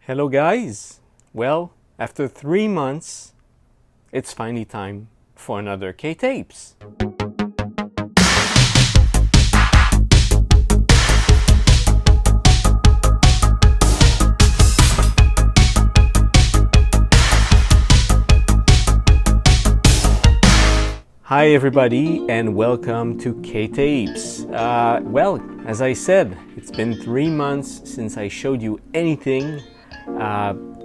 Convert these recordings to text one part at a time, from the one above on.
Hello guys! Well, after 3 months, it's finally time for another K-Tapes. Hi everybody and welcome to K-Tapes. Well, as I said, it's been 3 months since I showed you anything.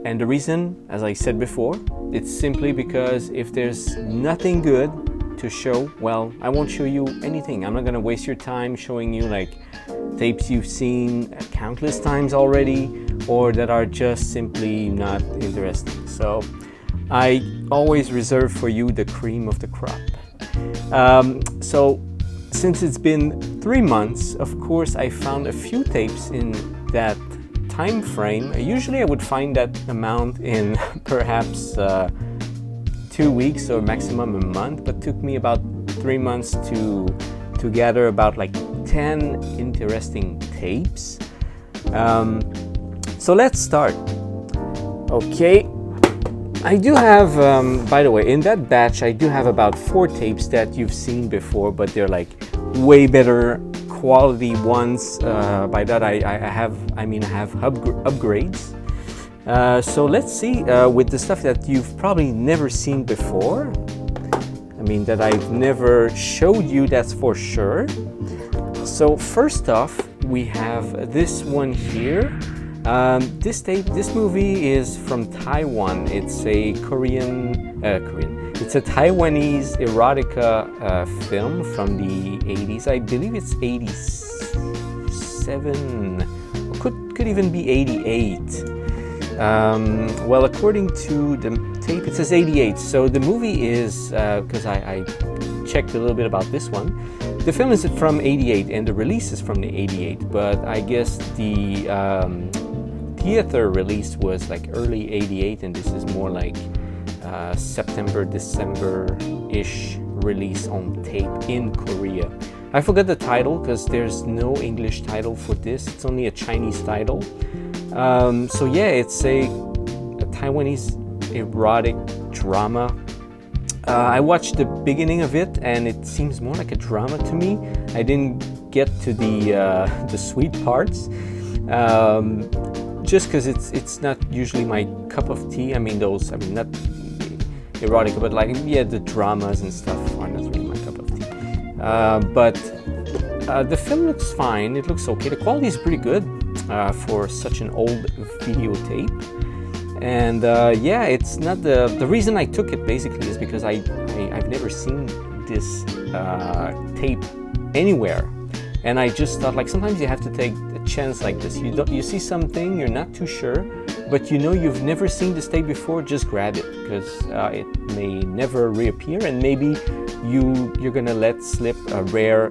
And the reason, as I said before, it's simply because if there's nothing good to show, well, I won't show you anything. I'm not gonna waste your time showing you like tapes you've seen countless times already or that are just simply not interesting. So I always reserve for you the cream of the crop. So since it's been 3 months, of course, I found a few tapes in that time frame. Usually I would find that amount in perhaps 2 weeks or maximum a month, but took me about 3 months to gather about like 10 interesting tapes. So let's start. Okay, I do have, by the way, in that batch I do have about 4 tapes that you've seen before, but they're like way better quality ones. By that I have upgrades. So let's see with the stuff that you've probably never seen before. I mean that I've never showed you, that's for sure. So first off, we have this one here. This movie is from Taiwan. It's a it's a Taiwanese erotica film from the 80s. I believe it's 87, could even be 88. Well, according to the tape, it says 88. So the movie is, because I checked a little bit about this one. The film is from 88 and the release is from the 88, but I guess the theater release was like early 88 and this is more like September, December-ish release on tape in Korea. I forgot the title because there's no English title for this. It's only a Chinese title. So yeah, it's a Taiwanese erotic drama. I watched the beginning of it and it seems more like a drama to me. I didn't get to the sweet parts. Just because it's not usually my cup of tea. I mean not erotic, but like, yeah, the dramas and stuff are not really my cup of tea. But the film looks fine. It looks okay. The quality is pretty good for such an old videotape. And yeah, it's not the reason I took it basically is because I've never seen this tape anywhere. And I just thought, like, sometimes you have to take a chance like this. You see something, you're not too sure, but you know you've never seen this tape before, just grab it, because it may never reappear, and maybe you're gonna let slip a rare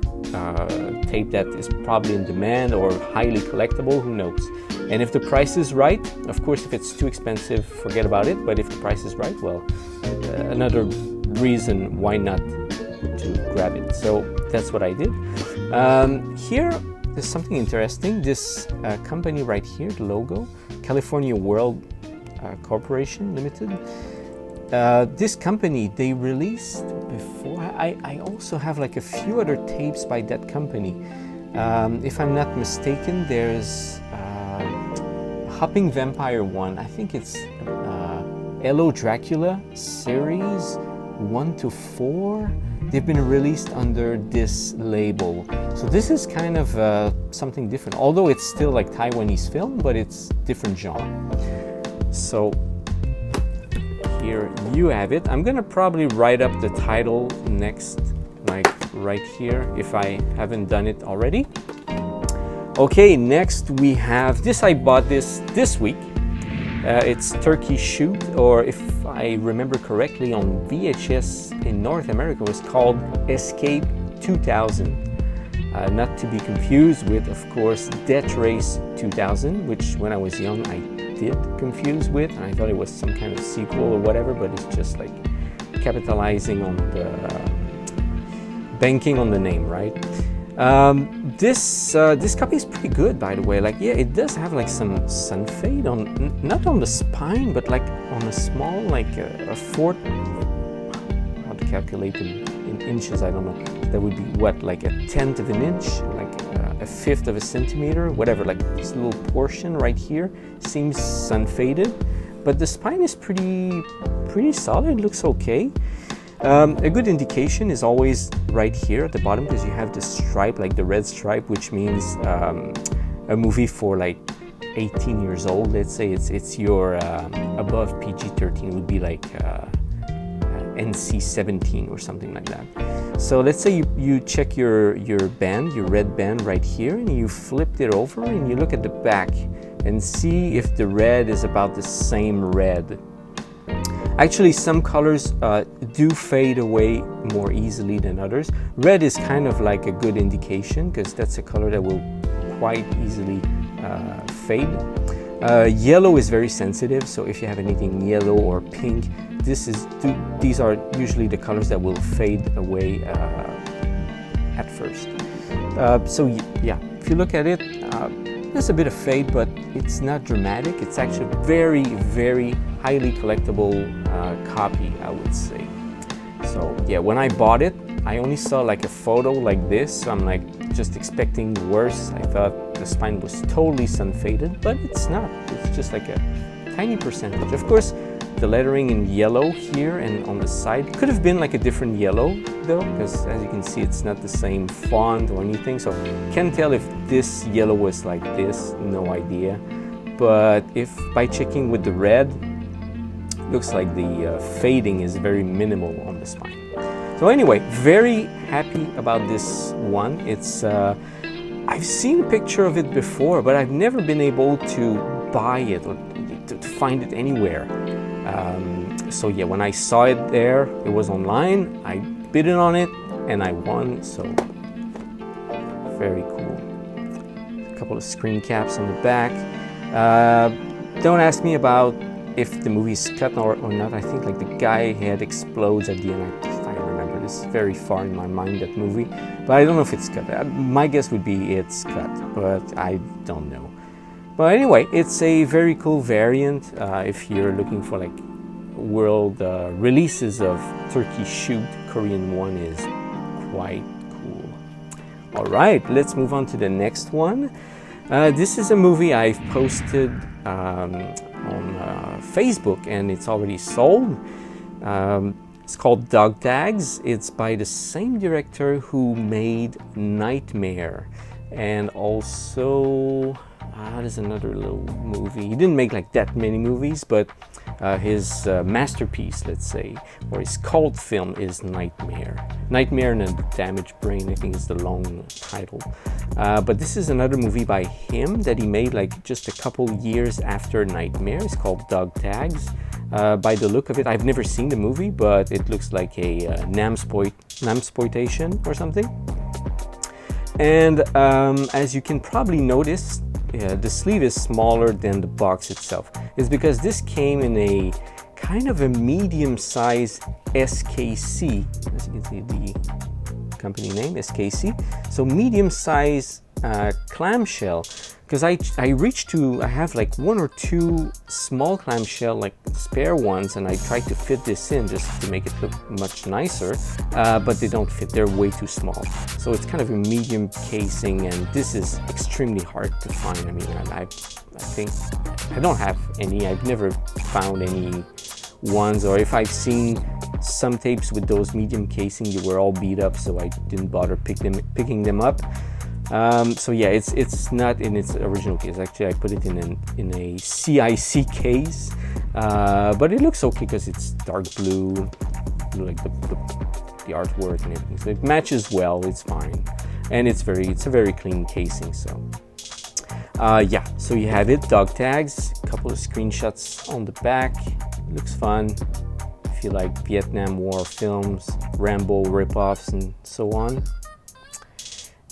tape that is probably in demand or highly collectible, who knows. And if the price is right, of course, if it's too expensive, forget about it, but if the price is right, well, another reason why not to grab it. So that's what I did. Here is something interesting. This company right here, the logo, California World Corporation Limited. This company, they released before. I also have like a few other tapes by that company. If I'm not mistaken, there's Hopping Vampire one. I think it's Hello Dracula series 1 to 4. They've been released under this label. So this is kind of something different, although it's still like Taiwanese film, but it's different genre. So here you have it. I'm gonna probably write up the title next, like right here, if I haven't done it already. Okay, next we have this. I bought this week. It's Turkey Shoot, or if I remember correctly, on VHS in North America was called Escape 2000. Not to be confused with, of course, Death Race 2000, which when I was young I did confuse with. I thought it was some kind of sequel or whatever, but it's just like capitalizing on the banking on the name, right? This copy is pretty good, by the way. Like, yeah, it does have like some sun fade on, not on the spine, but like on a small, like a fourth, how to calculate in inches, I don't know. That would be what, like a 1/10 of an inch, like a 1/5 of a centimeter, whatever. Like this little portion right here seems sun faded, but the spine is pretty solid. Looks okay. A good indication is always right here at the bottom, because you have the stripe, like the red stripe, which means a movie for like 18 years old. Let's say it's your above PG-13 would be like NC-17 or something like that. So let's say you check your band, your red band right here, and you flipped it over and you look at the back and see if the red is about the same red. Actually, some colors do fade away more easily than others. Red is kind of like a good indication, because that's a color that will quite easily fade. Yellow is very sensitive, so if you have anything yellow or pink, these are usually the colors that will fade away at first. So yeah, if you look at it, there's a bit of fade, but it's not dramatic. It's actually very, very highly collectible copy, I would say. So yeah, when I bought it, I only saw like a photo like this, so I'm like just expecting worse. I thought the spine was totally sun faded, but it's not. It's just like a tiny percentage. Of course, the lettering in yellow here and on the side could have been like a different yellow though, because as you can see, it's not the same font or anything, so can't tell if this yellow was like this, no idea. But if by checking with the red, looks like the fading is very minimal on the spine. So anyway, very happy about this one. It's I've seen a picture of it before, but I've never been able to buy it or to find it anywhere. So yeah, when I saw it there, it was online, I bid on it and I won, so very cool. A couple of screen caps on the back. Don't ask me about if the movie's cut or not. I think like the guy head explodes at the end. I remember this very far in my mind, that movie, but I don't know if it's cut. My guess would be it's cut, but I don't know. But anyway, it's a very cool variant if you're looking for like world releases of Turkey Shoot. Korean one is quite cool. All right, let's move on to the next one. This is a movie I've posted on Facebook, and it's already sold. It's called Dog Tags. It's by the same director who made Nightmare, and also there's another little movie. He didn't make like that many movies, but his masterpiece, let's say, or his cult film is Nightmare. Nightmare and a Damaged Brain, I think is the long title. But this is another movie by him that he made like just a couple years after Nightmare. It's called Dog Tags. By the look of it, I've never seen the movie, but it looks like a Namsploitation or something. And as you can probably notice, the sleeve is smaller than the box itself. It's because this came in a kind of a medium-sized SKC. As you can see, the company name, SKC. So medium-sized clamshell. Because I have like one or two small clamshell, like spare ones, and I tried to fit this in just to make it look much nicer, but they don't fit, they're way too small. So it's kind of a medium casing, and this is extremely hard to find. I mean, I think I don't have any, I've never found any ones, or if I've seen some tapes with those medium casing, they were all beat up, so I didn't bother picking them up. So yeah, it's not in its original case. Actually, I put it in a CIC case, but it looks okay because it's dark blue, like the artwork and everything. So it matches well. It's fine, and it's a very clean casing. So yeah, so you have it. Dog Tags. A couple of screenshots on the back. Looks fun. If you like Vietnam War films, Rambo ripoffs, and so on.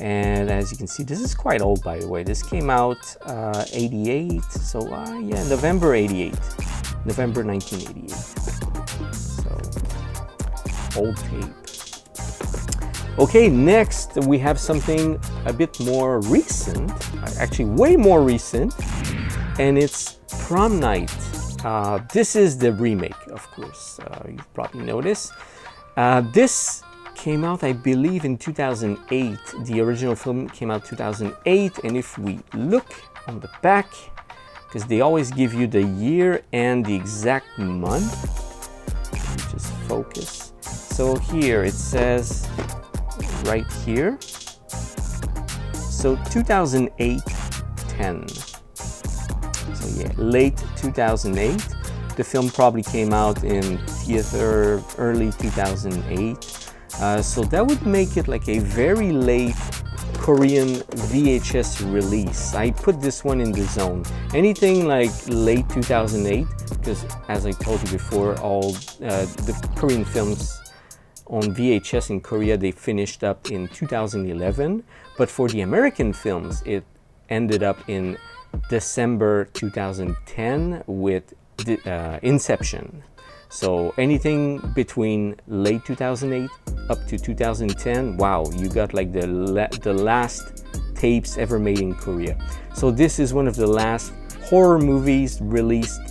And as you can see, this is quite old, by the way. This came out 88, so yeah, November 88, November 1988. So old tape. Okay, next we have something a bit more recent, actually way more recent, and it's Prom Night. This is the remake, of course, you've probably noticed. This came out, I believe, in 2008. The original film came out 2008, and if we look on the back, because they always give you the year and the exact month, just focus. So here it says, right here, so 2008-10. So yeah, late 2008. The film probably came out in theater early 2008. So that would make it like a very late Korean VHS release. I put this one in the zone. Anything like late 2008, because as I told you before, all the Korean films on VHS in Korea, they finished up in 2011. But for the American films, it ended up in December 2010 with Inception. So anything between late 2008 up to 2010, wow, you got like the last tapes ever made in Korea. So this is one of the last horror movies released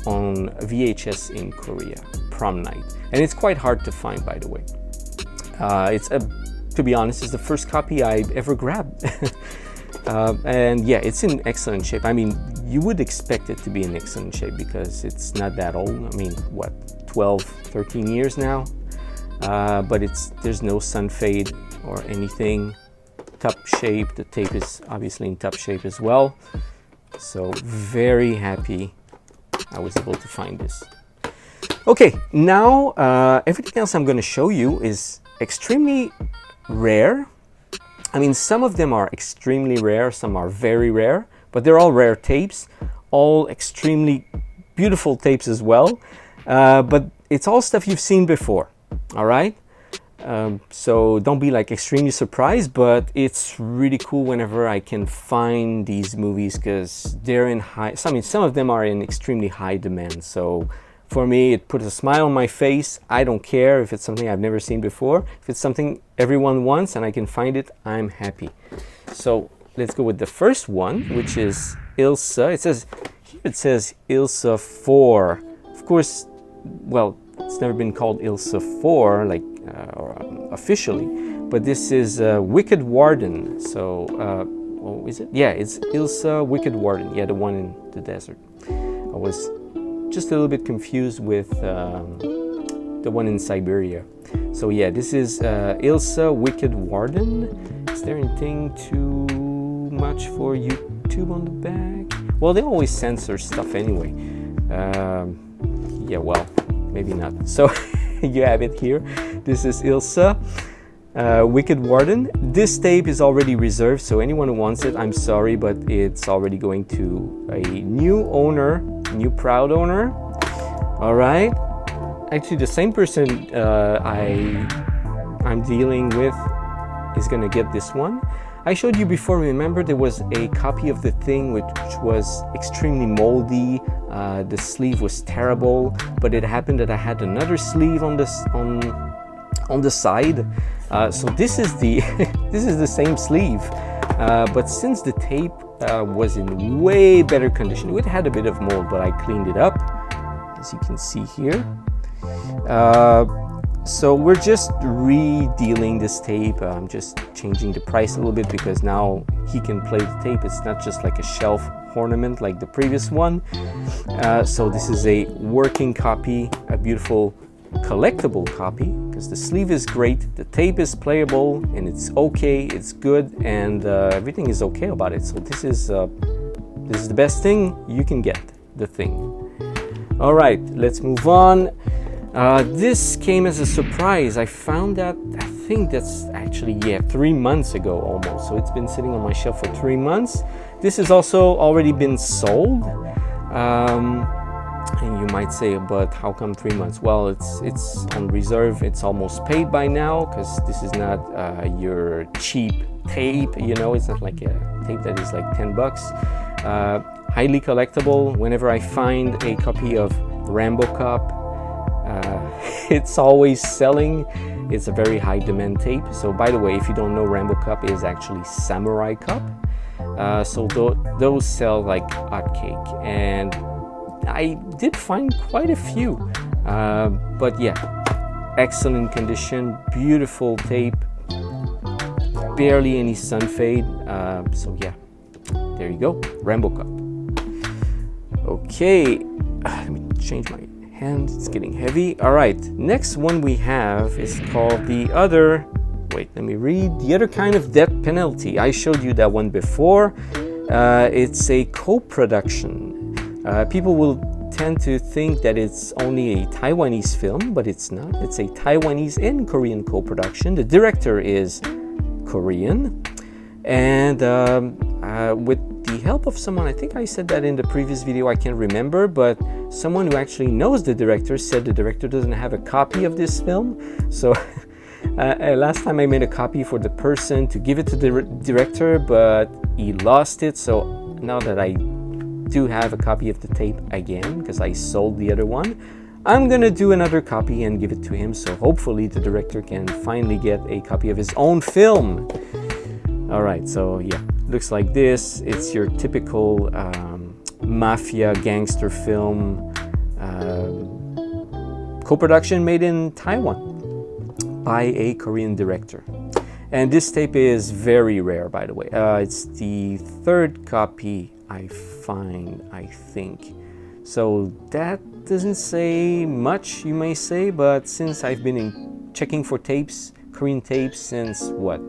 on VHS in Korea, Prom Night. And it's quite hard to find, by the way. To be honest, it's the first copy I've ever grabbed. And yeah, it's in excellent shape. I mean, you would expect it to be in excellent shape because it's not that old. I mean, what, 12, 13 years now? But there's no sun fade or anything. Top shape. The tape is obviously in top shape as well. So very happy I was able to find this. Okay, now everything else I'm going to show you is extremely rare. I mean, some of them are extremely rare, some are very rare, but they're all rare tapes, all extremely beautiful tapes as well. But it's all stuff you've seen before, all right? So don't be like extremely surprised, but it's really cool whenever I can find these movies because they're in high, I mean, some of them are in extremely high demand. So for me, it puts a smile on my face. I don't care if it's something I've never seen before. If it's something everyone wants and I can find it, I'm happy. So let's go with the first one, which is Ilsa. It says Ilsa 4. Of course, well, it's never been called Ilsa 4, like officially, but this is Wicked Warden. So, oh, is it? Yeah, it's Ilsa Wicked Warden. Yeah, the one in the desert. I was just a little bit confused with the one in Siberia. So yeah, this is Ilsa Wicked Warden. Is there anything too much for YouTube on the back? Well, they always censor stuff anyway. Yeah, well, maybe not. So you have it here. This is Ilsa Wicked Warden. This tape is already reserved, so anyone who wants it, I'm sorry, but it's already going to a new owner, new proud owner. All right. Actually, the same person I'm dealing with is gonna get this one. I showed you before, remember there was a copy of The Thing which was extremely moldy. The sleeve was terrible, but it happened that I had another sleeve on the side. So this is the this is the same sleeve, but since the tape was in way better condition, it had a bit of mold, but I cleaned it up, as you can see here. So we're just redealing this tape. I'm just changing the price a little bit because now he can play the tape. It's not just like a shelf ornament like the previous one. So this is a working copy, a beautiful collectible copy, because the sleeve is great, the tape is playable, and it's okay, it's good, and everything is okay about it. So this is the best thing you can get, The Thing. All right, let's move on. This came as a surprise. I found that, I think that's actually, 3 months ago almost. So it's been sitting on my shelf for 3 months. This has also already been sold. And you might say, but how come 3 months? Well, it's on reserve. It's almost paid by now, because this is not your cheap tape. You know, it's not like a tape that is like $10. Highly collectible. Whenever I find a copy of Rambo Cop, It's always selling. It's a very high demand tape. So by the way, if you don't know, Rambo Cup is actually Samurai Cup. So those sell like hotcake, and I did find quite a few. But yeah, excellent condition, beautiful tape, barely any sun fade. So yeah, there you go, Rambo Cup. Okay, let me change my hand, it's getting heavy. All right, next one we have is called the other, wait, let me read, the other kind of death penalty. I showed you that one before. It's a co-production. People will tend to think that it's only a Taiwanese film, but it's not. It's a Taiwanese and Korean co-production. The director is Korean, and with the help of someone, I think I said that in the previous video, I can't remember, but someone who actually knows the director said the director doesn't have a copy of this film. So last time I made a copy for the person to give it to the director, but he lost it. So now that I do have a copy of the tape again, because I sold the other one, I'm gonna do another copy and give it to him, so hopefully the director can finally get a copy of his own film. All right, so yeah, looks like this. It's your typical mafia gangster film, co-production made in Taiwan by a Korean director. And this tape is very rare, by the way. It's the third copy I find, I think. So that doesn't say much, you may say, but since I've been checking for tapes, Korean tapes, since what?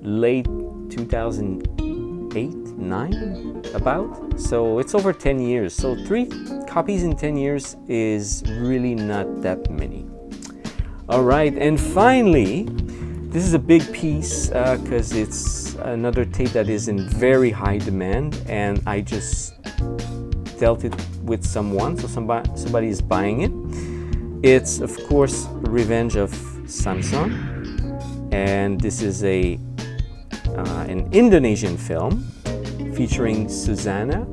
Late 2008, 9, about. So it's over 10 years. So 3 copies in 10 years is really not that many. All right, and finally, this is a big piece because it's another tape that is in very high demand, and I just dealt it with someone, so somebody is buying it. It's of course Revenge of Samson, and this is an Indonesian film featuring Susanna.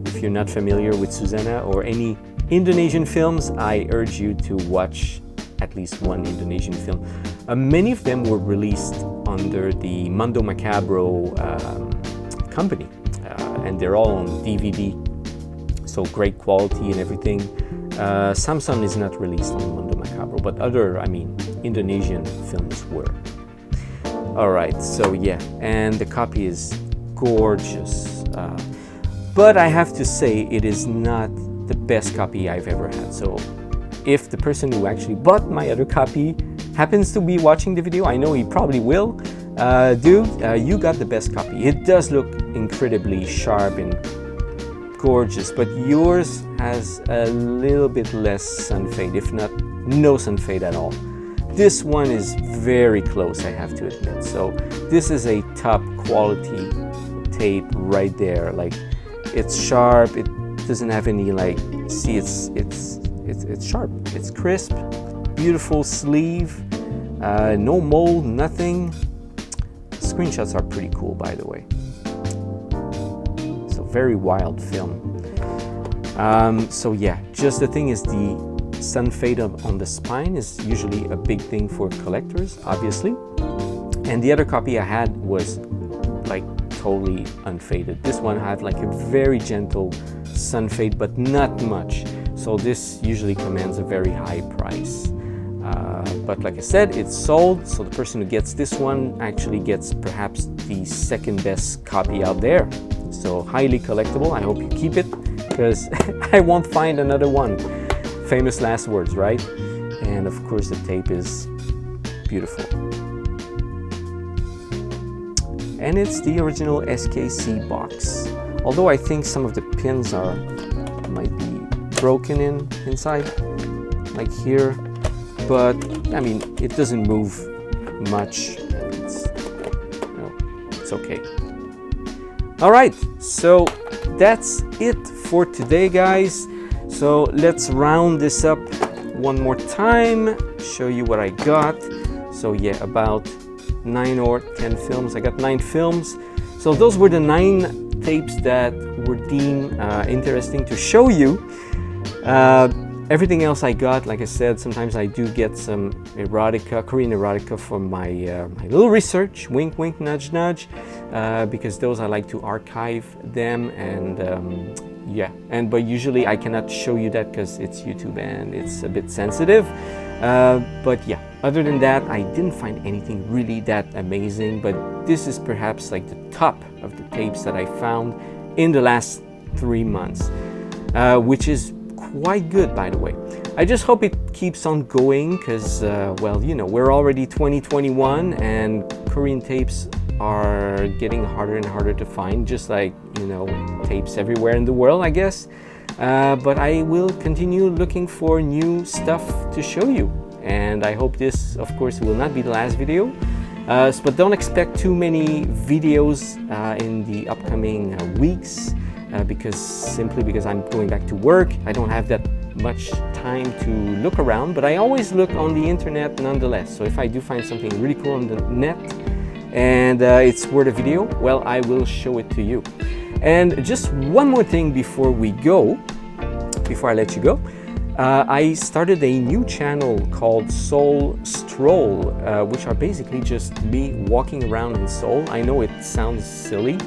If you're not familiar with Susanna or any Indonesian films, I urge you to watch at least one Indonesian film. Many of them were released under the Mundo Macabro company, and they're all on DVD, so great quality and everything. Samsung is not released on Mundo Macabro, but other, Indonesian films were. All right, so yeah, and the copy is gorgeous, but I have to say it is not the best copy I've ever had. So if the person who actually bought my other copy happens to be watching the video, I know he probably will, dude, you got the best copy. It does look incredibly sharp and gorgeous, but yours has a little bit less sun fade, if not no sun fade at all. This one is very close, I have to admit. So this is a top quality tape right there. Like, it's sharp, it doesn't have any see, it's sharp, it's crisp, beautiful sleeve, no mold, nothing. Screenshots are pretty cool, by the way. So very wild film. So yeah, just the thing is the sun fade on the spine is usually a big thing for collectors, obviously. And the other copy I had was like totally unfaded. This one had like a very gentle sun fade, but not much. So this usually commands a very high price. But like I said, it's sold, so the person who gets this one actually gets perhaps the second best copy out there. So highly collectible. I hope you keep it, because I won't find another one. Famous last words, right? And of course the tape is beautiful. And it's the original SKC box. Although I think some of the pins might be broken inside, like here. But it doesn't move much. It's okay. All right, so that's it for today, guys. So let's round this up one more time, show you what I got. So yeah, about 9 or 10 films. I got 9 films. So those were the 9 tapes that were deemed interesting to show you. Everything else I got, like I said, sometimes I do get some erotica, Korean erotica for my, my little research, wink wink, nudge nudge, because those I like to archive them, and yeah, but usually I cannot show you that because it's YouTube and it's a bit sensitive. But yeah, other than that, I didn't find anything really that amazing, but this is perhaps like the top of the tapes that I found in the last 3 months, which is quite good, by the way. I just hope it keeps on going because, well, you know, we're already 2021 and Korean tapes are getting harder and harder to find, just like, you know, tapes everywhere in the world, I guess. But I will continue looking for new stuff to show you. And I hope this, of course, will not be the last video. But don't expect too many videos in the upcoming weeks. Simply because I'm going back to work, I don't have that much time to look around, but I always look on the internet nonetheless. So if I do find something really cool on the net and it's worth a video, well, I will show it to you. And just one more thing before I let you go. I started a new channel called Seoul Stroll, which are basically just me walking around in Seoul. I know it sounds silly,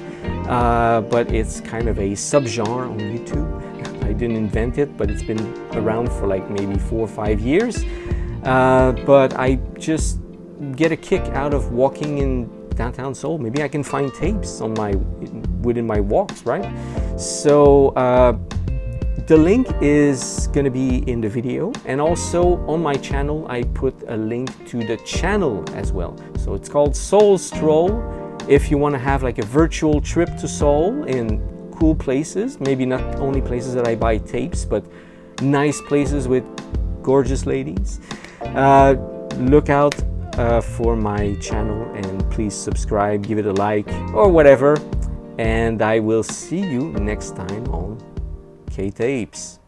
but it's kind of a subgenre on YouTube. I didn't invent it, but it's been around for like maybe 4 or 5 years. But I just get a kick out of walking in downtown Seoul. Maybe I can find tapes on within my walks, right? So the link is going to be in the video, and also on my channel I put a link to the channel as well. So it's called Seoul Stroll. If you want to have like a virtual trip to Seoul in cool places, maybe not only places that I buy tapes, but nice places with gorgeous ladies, look out for my channel, and please subscribe, give it a like or whatever, and I will see you next time on K-Tapes.